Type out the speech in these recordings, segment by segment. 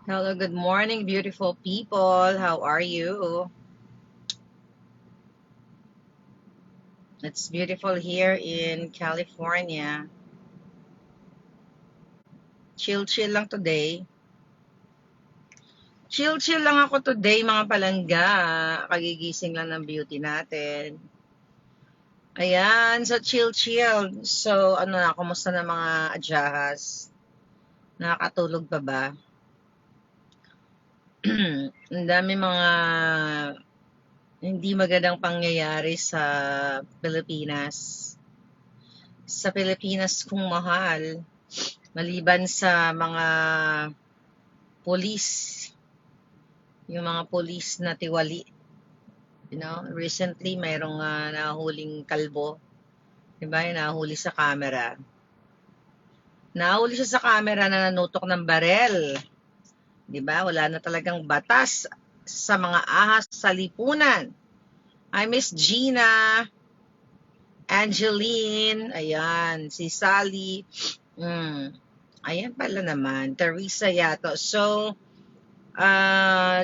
Hello, good morning, beautiful people. How are you? It's beautiful here in California. Chill lang today. Chill lang ako today, mga palangga. Kagigising lang ng beauty natin. Ayan, so chill. So, ano na, kumusta na mga adjahas? Nakakatulog pa ba? Ang dami mga hindi magandang pangyayari sa Pilipinas. Sa Pilipinas kung mahal. Maliban sa mga police, yung mga police na tiwali. Recently mayroong nahuling kalbo, 'di ba? Yung nahuli sa camera. Nahuli siya sa camera na nanutok ng barel, 'di ba? Wala na talagang batas sa mga ahas sa lipunan. Hi, Miss Gina, Angeline, ayan, si Sally, ayan pala naman, Teresa Yato. So,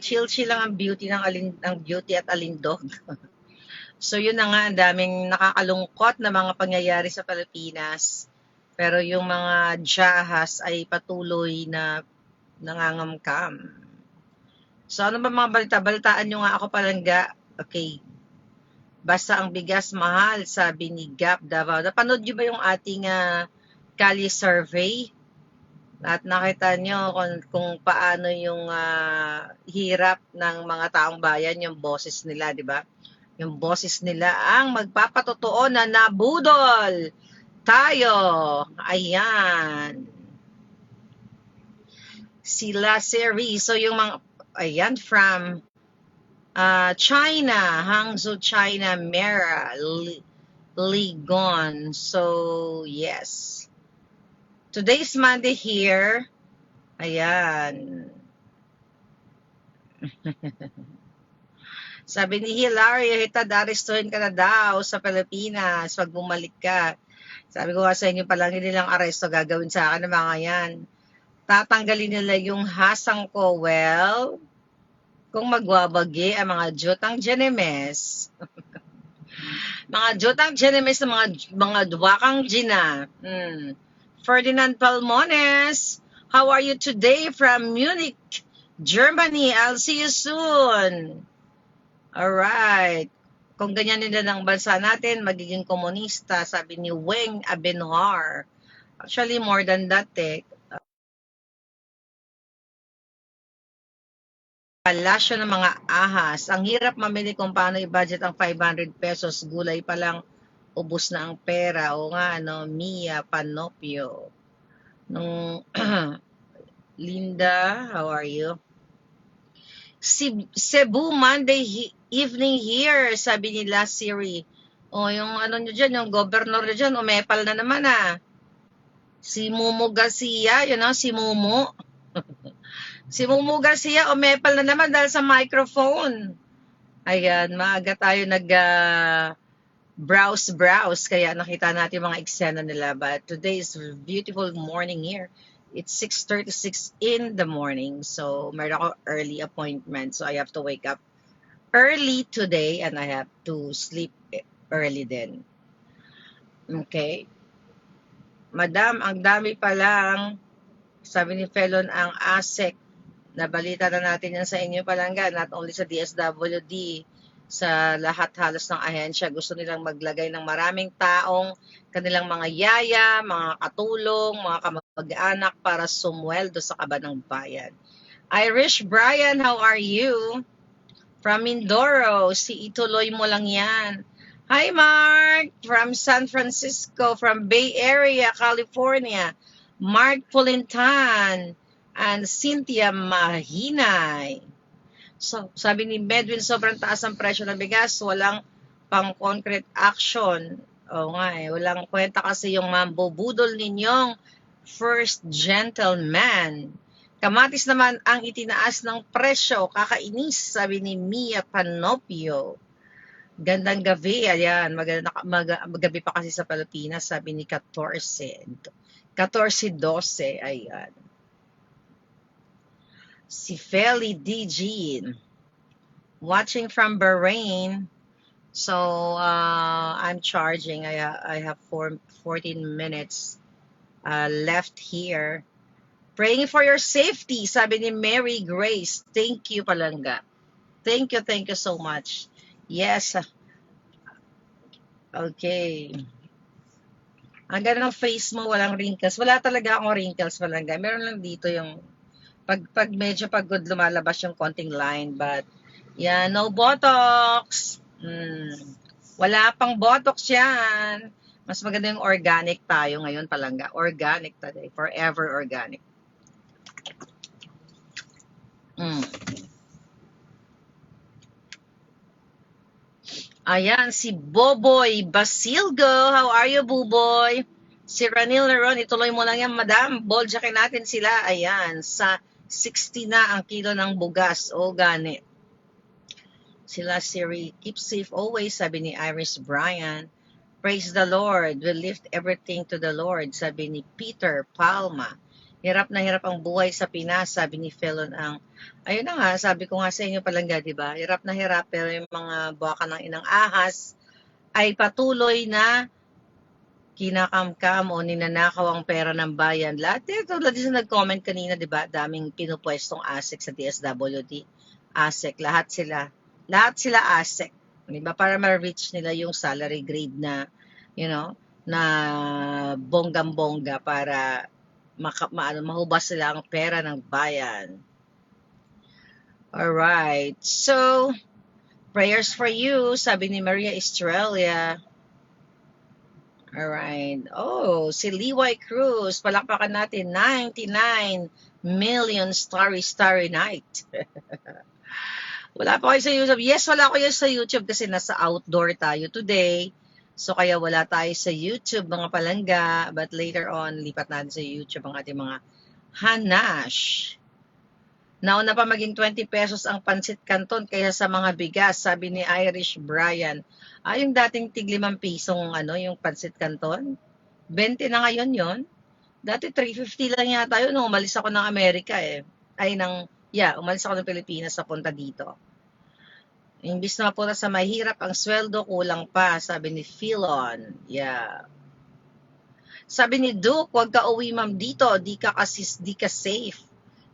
chill lang ang beauty ng beauty at alindog. So yun na nga, ang daming nakakalungkot na mga pangyayari sa Pilipinas. Pero yung mga jahas ay patuloy na nangangamkam. So ano ba mga balita? Balitaan nyo nga ako palangga. Okay. Basta ang bigas mahal, sabi ni Gap Davao. Napanood nyo ba yung ating Kali survey? At nakita nyo kung paano yung hirap ng mga taong bayan, yung boses nila, di ba? Yung boses nila ang magpapatotoo na nabudol tayo. Ayan. Sila Seri. So yung mga, ayan, from China, Hangzhou, China, Mera, Ligon. So, yes. Today's Monday here. Ayan. Sabi ni Hilaria, hitad, arestuhin ka na daw sa Pilipinas pag bumalik ka. Sabi ko nga sa inyo, palang nilang aresto gagawin sa akin ng mga yan. Tatanggalin nila yung hasang ko. Well, kung magwabagi ang mga jutang Genemes, mga jutang Genemes na mga duwakang Gina. Ferdinand Palmones, how are you today from Munich, Germany? I'll see you soon. Alright. Kung ganyan nila ng bansa natin, magiging komunista, sabi ni Weng Abenhar. Actually, more than that, palasyo ng mga ahas. Ang hirap mamili kung paano i-budget ang 500 pesos. Gulay pa lang, ubos na ang pera. O nga, ano, Mia Panopio. Nung Linda, how are you? Cebu Monday evening here, sabi nila Siri. O yung ano nyo dyan, yung governor nyo dyan, umepal na naman ah. Si Mumu Garcia, si Mumu. Si Mumu Garcia, umepal na naman dahil sa microphone. Ayan, maaga tayo browse, kaya nakita natin mga eksena nila. But today is a beautiful morning here. It's 6:36 in the morning. So, meron ako early appointment. So, I have to wake up early today and I have to sleep early din. Okay. Madam, ang dami pa lang. Sabi ni Felon, ang ASEC. Nabalita na natin yan sa inyo palangga, not only sa DSWD, sa lahat halos ng ahensya. Gusto nilang maglagay ng maraming taong kanilang mga yaya, mga katulong, mga kamag-anak para sumweldo sa kaba ng bayan. Irish Brian, how are you? From Mindoro, si ituloy mo lang yan. Hi Mark, from San Francisco, from Bay Area, California. Mark Pulintan and Cynthia Mahinay. So, sabi ni Medwin, sobrang taas ang presyo ng bigas, walang pang-concrete action. O nga walang kwenta kasi yung mambubudol ninyong first gentleman. Kamatis naman ang itinaas ng presyo, kakainis, sabi ni Mia Panopio. Gandang gabi, ayan, magabi pa kasi sa Pilipinas, sabi ni 14. 14-12, ayan. Si Feli DG, watching from Bahrain. So, I'm charging. I have 14 minutes left here. Praying for your safety, sabi ni Mary Grace. Thank you, Palangga. Thank you so much. Yes, okay. Ang ganda ng face mo, walang wrinkles. Wala talaga akong wrinkles, Palangga. Meron lang dito yung, pag medyo pagod lumalabas yung konting line. But, yeah, no Botox. Wala pang Botox yan. Mas maganda yung organic tayo ngayon, Palangga. Organic today. Forever organic. Ayan, si Boboy Basilgo. How are you, Buboy? Si Ranil Naron, ituloy mo lang yan, madam. Boljakin natin sila. Ayan, sa 60 na ang kilo ng bugas. O, gani. Sila Siri, keep safe always, sabi ni Iris Bryan. Praise the Lord. We lift everything to the Lord, sabi ni Peter Palma. Hirap na hirap ang buhay sa Pinas, sabi ni Felon Ang. Ayun na nga, sabi ko nga sa inyo Palangga, di ba? Hirap na hirap, pero yung mga baka ng inang ahas ay patuloy na kinakamkam o ninanakaw ang pera ng bayan. Lahat dito, lahat sa nag-comment kanina, di ba? Daming pinupwestong ASEC sa DSWD. ASEC, lahat sila ASEC. Di ba? Para ma-reach nila yung salary grade na, na bonggam-bongga para mahubas sila ang pera ng bayan. Alright. So, prayers for you, sabi ni Maria Estrella. Alright. Oh, si Liway Cruz, palakpakan natin, 99 million starry night. Wala pa kayo sa YouTube? Yes, wala ko yun sa YouTube kasi nasa outdoor tayo today. So, kaya wala tayo sa YouTube, mga Palangga. But later on, lipat natin sa YouTube ang ating mga hanash. Nauna pa maging 20 pesos ang pansit canton kaysa sa mga bigas, sabi ni Irish Brian. Yung dating tig 5 pisong yung pansit canton, 20 na ngayon yon. Dati 350 lang yata yun nung umalis ako ng Amerika eh. Umalis ako ng Pilipinas sa punta dito. Imbis na mapunta sa mahirap, ang sweldo kulang pa, sabi ni Philon. Yeah. Sabi ni Duke, huwag ka uwi ma'am dito, di ka safe.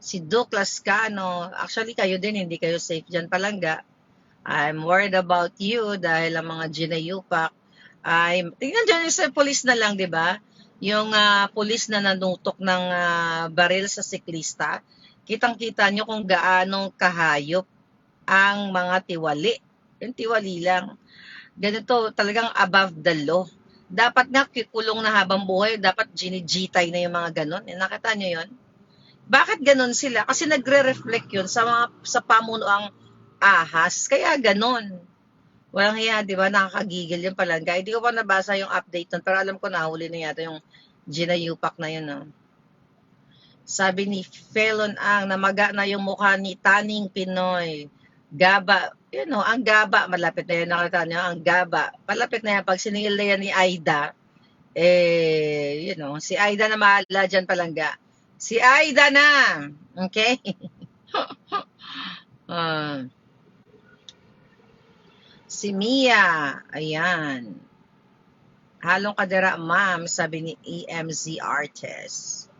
Si Duke Lascano, actually kayo din, hindi kayo safe dyan Palangga. I'm worried about you dahil ang mga ginayupak tingnan dyan sa police na lang, di ba? Yung police na nanutok ng baril sa siklista, kitang-kita nyo kung gaano kahayop ang mga tiwali. Yung tiwali lang. Ganito, talagang above the law. Dapat nga kikulong na habang buhay, dapat ginigitay na yung mga ganon. Nakita nyo yun? Bakit ganon sila? Kasi nagre-reflect yun sa pamunuang ahas. Kaya ganon. Walang hiya, di ba? Nakakagigil yung Palangga. Hindi ko pa nabasa yung update nun, pero alam ko nahuli na yata yung ginayupak na yun. No? Sabi ni Felon Ang, namaga na yung mukha ni Taning Pinoy. Gaba, ang Gaba, malapit na yan, nakita nyo, ang Gaba, malapit na yan, pag siningil na yan ni Aida, si Aida na mahala dyan Palangga. Si Aida na, okay? Si Mia, ayan. Halong kadera, ma'am, sabi ni EMZ Artist.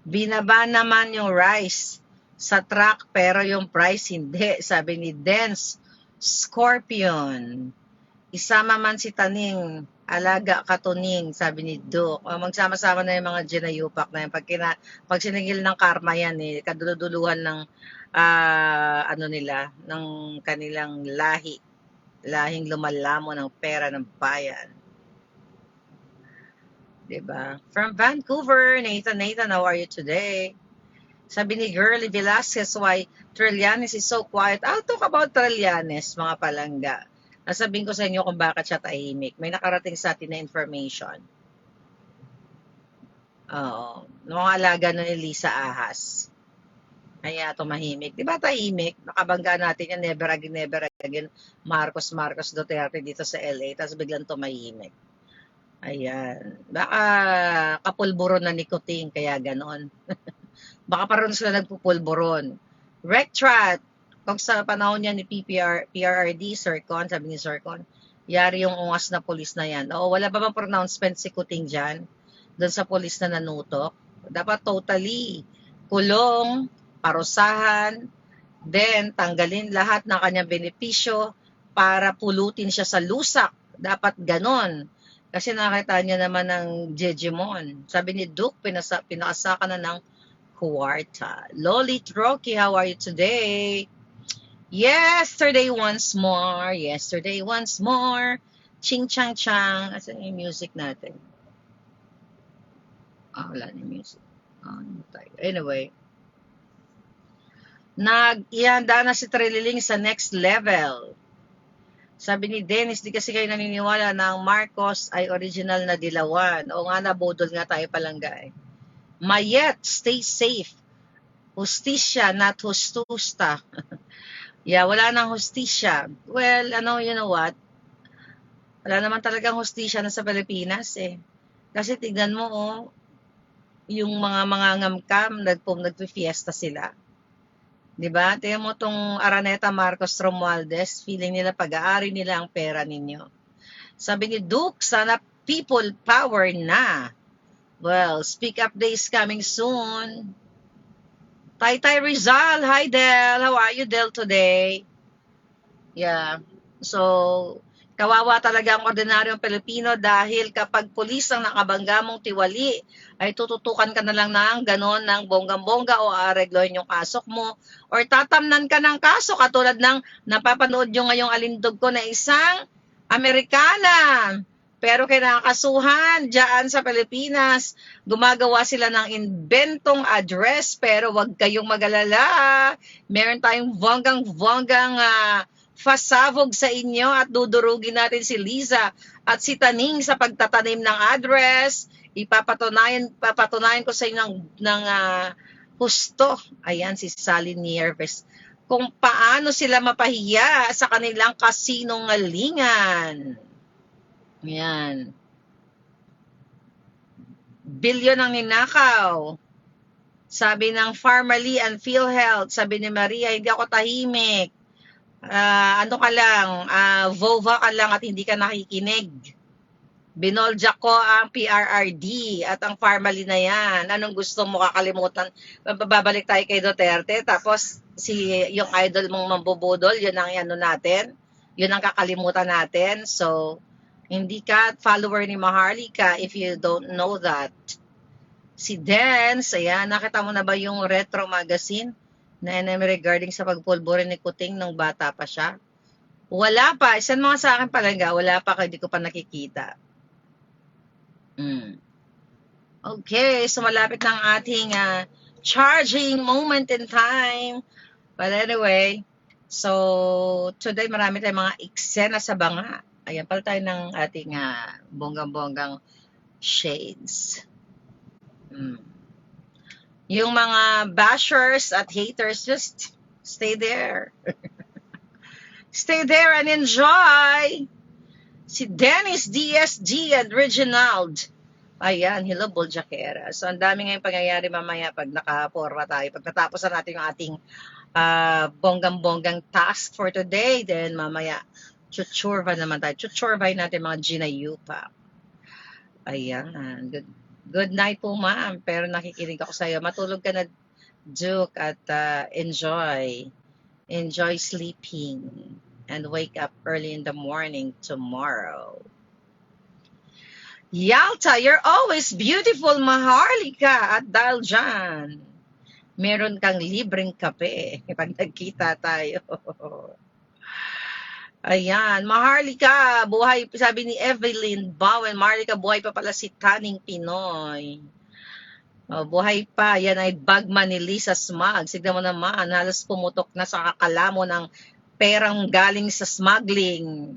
Binaba naman yung rice sa truck pero yung price hindi, sabi ni Dance Scorpion. Isama man si Taning, alaga katuning, sabi ni Duke. Magsama-sama na yung mga ginayupak na yan. Pag sinigil ng karma yan, kaduluduluhan ng ng kanilang lahing lumalamo ng pera ng bayan. Diba? From Vancouver, Nathan, how are you today? Sabi ni Girly Velasquez, why Trillanes is so quiet. I'll talk about Trillanes, mga Palangga. Nasabihin ko sa inyo kung bakit siya tahimik. May nakarating sa atin na information. Oo. Mga alaga na ni Lisa Ahas. Kaya tumahimik. Di ba tahimik? Nakabangga natin yan, never again, Marcos Duterte dito sa LA. Tapos biglang tumahimik. Ayan. Baka kapulburon na nicotine, kaya ganon. Baka parang sila nagpupulburon. Rectrat, kung sa panahon niya ni PRRD, Sircon, sabi ni Sircon, yari yung ungas na polis na yan. O, wala ba bang pronouncement si Kuting dyan? Doon sa polis na nanutok? Dapat totally kulong, parusahan, then tanggalin lahat ng kanyang benepisyo para pulutin siya sa lusak. Dapat ganon. Kasi nakita niya naman ng Jejimon. Sabi ni Duke, pinakasaka na ng Huarta. Loli Troki, how are you today? Yesterday once more. Yesterday once more. Ching chang chang. Asan yung music natin? Wala na music. Anyway. Ihanda na si Trililing sa next level. Sabi ni Dennis, di kasi kayo naniniwala na ang Marcos ay original na dilawan. O nga na, bodol nga tayo palangga eh. Mayet, stay safe. Hustisya, not hustusta. Yeah, wala nang hustisya. Well, you know what? Wala naman talagang hustisya na sa Pilipinas eh. Kasi tignan mo, yung mga ngamkam, nagpifiesta sila. Diba? Tingnan mo tong Araneta Marcos Romualdez, feeling nila pag-aari nila ang pera ninyo. Sabi ni Duke, sana people power na. Well, Speak Up Day is coming soon. Taytay Rizal, hi Del. How are you, Del, today? Yeah. So, kawawa talaga ang ordinaryong Pilipino dahil kapag pulis ang nakabangga mong tiwali, ay tututukan ka na lang ng ganon ng bonggang-bongga o areglohin yung kasok mo or tatamnan ka ng kaso katulad ng napapanood nyo ngayong alindog ko na isang Amerikana. Pero kinakasuhan dyan sa Pilipinas, gumagawa sila ng inventong address pero wag kayong mag-alala. Meron tayong bonggang-bonggang fasavog sa inyo at dudurugin natin si Liza at si Taning sa pagtatanim ng address. Papatunayan ko sa inyo ng husto. Ayan, si Sally Nieves. Kung paano sila mapahiya sa kanilang kasinungalingan. Ayan. Bilyon ang ninakaw. Sabi ng Pharmaly and PhilHealth, sabi ni Maria, hindi ako tahimik. Ano ka lang, vova ka lang at hindi ka nakikinig. Binoljak ko ang PRRD at ang Pharmaly na yan. Anong gusto mo kakalimutan? Babalik tayo kay Duterte, tapos yung idol mong mambubudol, yun ang ano natin, yun ang kakalimutan natin. So, hindi ka follower ni Maharlika if you don't know that. Si Dance, ayan, nakita mo na ba yung retro magazine na regarding sa pagpulbure ni Kuting nung bata pa siya? Wala pa. Isan mga sa akin palangga, wala pa, hindi ko pa nakikita. Okay, so malapit ng ating charging moment in time. But anyway, so today marami tayong mga eksena sa banga. Ayan, pala tayo ng ating bonggang-bonggang shades. Yung mga bashers at haters, just stay there. Stay there and enjoy. Si Dennis DSG and Reginald. Ayan, hello, Boljakera. So, ang dami ngayong pangyayari mamaya pag nakaporma tayo. Pagkatapos na natin yung ating bonggang-bonggang task for today, then mamaya, chuchurva naman tayo. Chuchurvay natin mga ginayupa. Ayan, good night po, ma'am. Pero nakikinig ako sa'yo. Matulog ka na, Duke, at enjoy. Enjoy sleeping. And wake up early in the morning tomorrow. Yalta, you're always beautiful, Maharlika. At dahil dyan, meron kang libreng kape pag nagkita tayo. Ayan, Maharlika, buhay, sabi ni Evelyn Bowen, Maharlika, buhay pa pala si Taning Pinoy. Buhay pa, yan ay bagman ni Lisa Smug. Signan mo naman, halos pumutok na sa kakalamo ng perang galing sa smuggling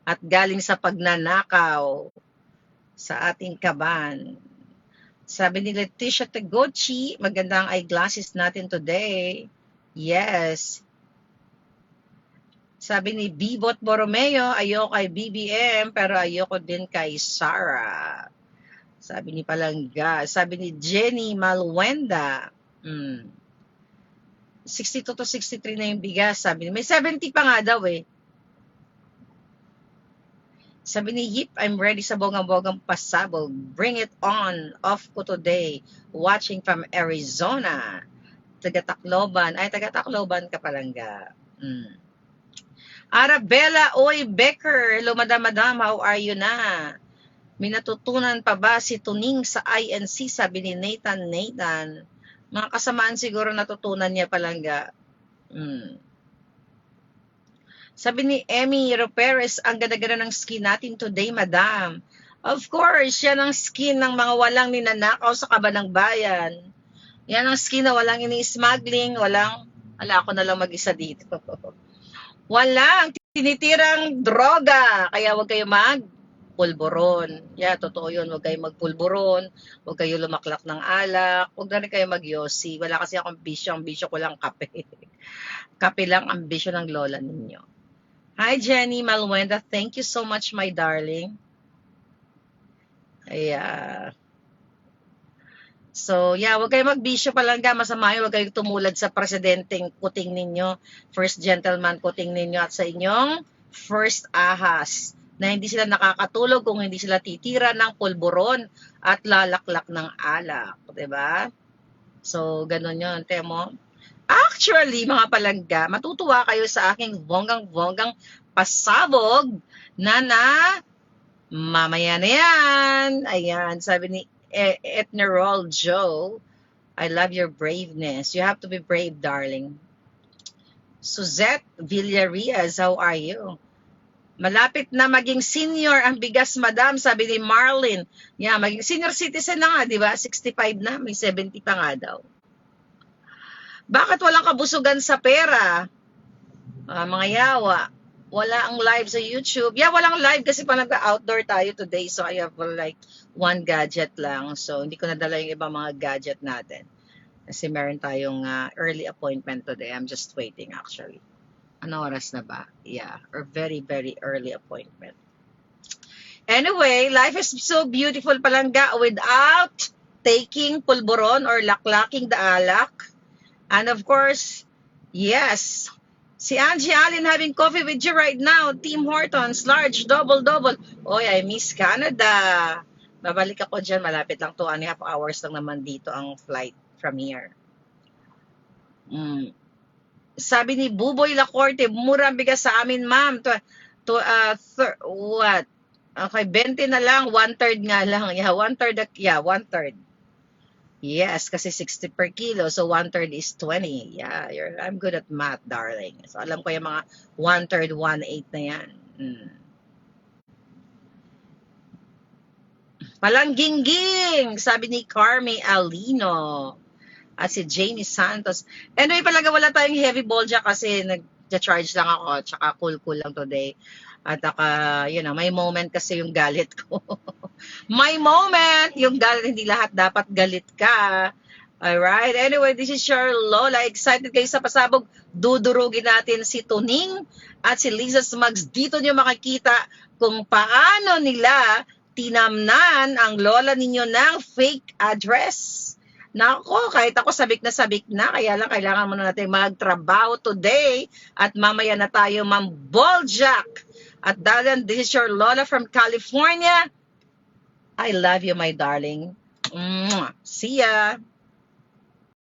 at galing sa pagnanakaw sa ating kaban. Sabi ni Leticia Taguchi, magandang eyeglasses natin today. Yes. Sabi ni Bibot Borromeo, ayoko kay BBM, pero ayoko din kay Sara. Sabi ni Palangga. Sabi ni Jenny Malwenda, 62 to 63 na yung bigas. Sabi ni, may 70 pa nga daw eh. Sabi ni Yip, I'm ready sa bogang-bogang pasabog. Bring it on. Off ko today. Watching from Arizona. Taga-Tacloban. Ay, taga-Tacloban ka Palangga. Arabella Oy Becker. Hello, madam. How are you na? May natutunan pa ba si Tuning sa INC? Sabi ni Nathan. Mga kasamaan siguro natutunan niya Palangga. Sabi ni Emmy Roperez, ang ganda-ganda ng skin natin today, madam. Of course, yan ang skin ng mga walang ninanakaw sa kabanang bayan. Yan ang skin na walang ini-smuggling, wala ako na lang mag-isa dito. Walang tinitirang droga, kaya wag kayo magpulburon. Yeah, totoo yun, wag kayo magpulburon, wag kayo lumaklak ng alak, wag na rin kayo magyosi. Wala kasi akong bisyo, ang bisyo ko lang kape. Kape lang ang bisyo ng lola ninyo. Hi, Jenny Malwenda. Thank you so much, my darling. Yeah. So, yeah, wag kayo magbisyo Palangga. Masama yun, wag kayo tumulad sa presidenteng kuting ninyo, first gentleman kuting ninyo at sa inyong first ahas na hindi sila nakakatulog kung hindi sila titira ng pulburon at lalaklak ng alak. Diba? So, ganun yun. Temo? Actually, mga Palangga, matutuwa kayo sa aking bonggang-bonggang pasabog na mamaya na yan. Ayan, sabi ni Etnerol Joe, I love your braveness. You have to be brave, darling. Suzette Villarias, how are you? Malapit na maging senior ang bigas, madam, sabi ni Marlin. Yeah, maging senior citizen na nga, di ba? 65 na, may 70 pa nga daw. Bakit walang kabusugan sa pera? Mga yawa. Wala ang live sa YouTube. Yeah, walang live kasi pa nag-outdoor tayo today. So, I have like one gadget lang. So, hindi ko nadala yung ibang mga gadget natin. Kasi meron tayong early appointment today. I'm just waiting actually. Ano oras na ba? Yeah, or very, very early appointment. Anyway, life is so beautiful Palangga without taking pulburon or laklaking the alak. And of course, yes, si Angie Allen having coffee with you right now. Tim Hortons, large, double. Oy, I miss Canada. Babalik ako dyan. Malapit lang 2.5 hours lang naman dito ang flight from here. Sabi ni Buboy Lacorte, mura ang bigas sa amin, ma'am. What? Okay, 20 na lang. 1/3 nga lang. Yeah, 1/3. Yeah, 1/3. Yes, kasi 60 per kilo. So, 1/3 is 20. Yeah, I'm good at math, darling. So, alam ko yung mga 1/3, 1/8 na yan. Palanggingging, sabi ni Carmi Alino. At si Jamie Santos. Anyway, Palangga wala tayong heavy ball dyan kasi nag-charge lang ako. Tsaka cool lang today. At may moment kasi yung galit ko. My moment! Yung galit, hindi lahat dapat galit ka. Alright, anyway, this is your Lola. Excited kayo sa pasabog. Dudurugin natin si Tuning at si Lisa Smugs. Dito nyo makikita kung paano nila tinamnan ang lola ninyo ng fake address. Nako, kahit ako sabik na, kaya lang kailangan muna natin magtrabaho today at mamaya na tayo mamboljak. At dahil this is your Lola from California. I love you, my darling. See ya.